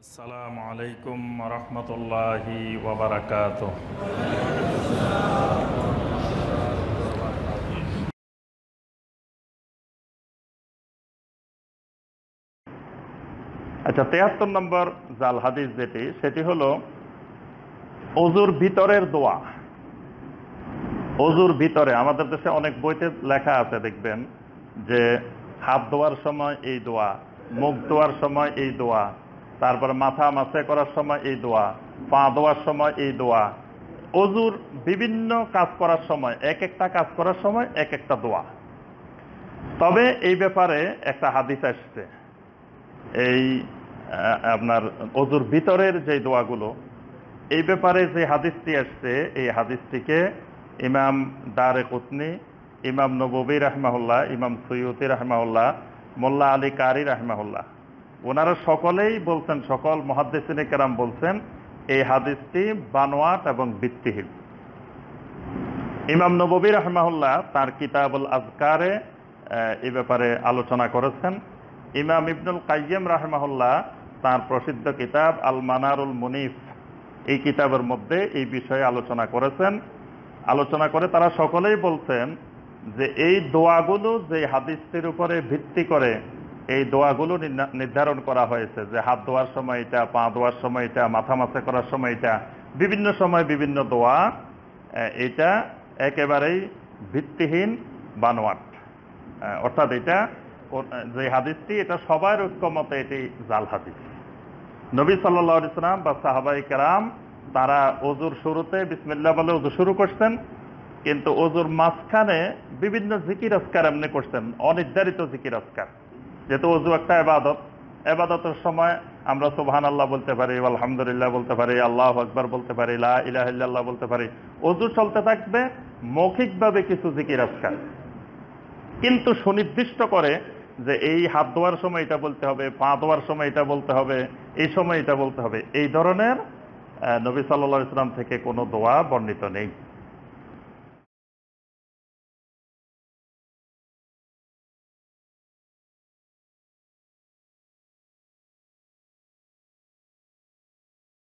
আসসালামু আলাইকুম রহমতুল্লাহি ওয়া বারাকাতুহু। আচ্ছা, ৭৩ নম্বর জাল হাদিস সেটি হলো অজুর ভিতরের দোয়া। অজুর ভিতরে আমাদের দেশে অনেক বইতে লেখা আছে, দেখবেন যে হাত ধোয়ার সময় এই দোয়া, মুখ ধোয়ার সময় এই দোয়া, তারপরে মাথা মাসে করার সময় এই দোয়া, পা ধোয়ার সময় এই দোয়া। অজুর বিভিন্ন কাজ করার সময়, এক একটা কাজ করার সময় এক একটা দোয়া। তবে এই ব্যাপারে একটা হাদিস আসছে, এই আপনার অজুর ভিতরের যে দোয়াগুলো, এই ব্যাপারে যে হাদিসটি আসছে, এই হাদিসটিকে ইমাম দারেকুতনি, ইমাম নববী রাহমাহুল্লাহ, ইমাম সুয়ুতি রাহমাহুল্লাহ, মোল্লা আলী কারি রাহমাহুল্লাহ, ওনারা সকলেই বলছেন, সকল মুহাদ্দিসিনে কেরাম বলছেন এই হাদিসটি বানোয়াট এবং ভিত্তিহীন। ইমাম নববী রাহমাহুল্লাহ তার কিতাবুল আজকারে এই ব্যাপারে আলোচনা করেছেন। ইমাম ইবনুল কাইয়্যিম রাহমাহুল্লাহ তার প্রসিদ্ধ কিতাব আল মানারুল মুনিফ, এই কিতাবের মধ্যে এই বিষয়ে আলোচনা করেছেন। আলোচনা করে তারা সকলেই বলছেন যে এই দোয়াগুলো যে হাদিসটির উপরে ভিত্তি করে এই দোয়াগুলো নির্ধারণ করা হয়েছে, যে হাত ধোয়ার সময় এটা, পা ধোয়ার সময় এটা, মাথা মাসে করার সময় এটা, বিভিন্ন সময় বিভিন্ন দোয়া, এটা একেবারেই ভিত্তিহীন, বানোয়াট। অর্থাৎ এটা যে হাদিসটি, এটা সবার ঐক্যমতে এটি জাল হাদিস। নবী সাল্লাল্লাহু আলাইহি ওয়াসাল্লাম বা সাহাবায়ে কেরাম তারা অজুর শুরুতে বিসমিল্লাহ বলে অজু শুরু করছেন, কিন্তু অজুর মাঝখানে বিভিন্ন জিকির আজকার এমনি করছেন, অনির্ধারিত জিকির আজকার। যেহেতু অজু একটা ইবাদত, ইবাদতের সময় আমরা সুবহানাল্লাহ বলতে পারি, আলহামদুলিল্লাহ বলতে পারি, আল্লাহু আকবার বলতে পারি, লা ইলাহা ইল্লাল্লাহ বলতে পারি। অজু চলতে থাকবে মৌখিকভাবে কিছু জিকির আজকার, কিন্তু সুনির্দিষ্ট করে যে এই হাত ধোয়ার সময় এটা বলতে হবে, পা ধোয়ার সময় এটা বলতে হবে, এই সময় এটা বলতে হবে, এই ধরনের নবী সাল্লাল্লাহু আলাইহি ওয়াসাল্লাম থেকে কোনো দোয়া বর্ণিত নেই।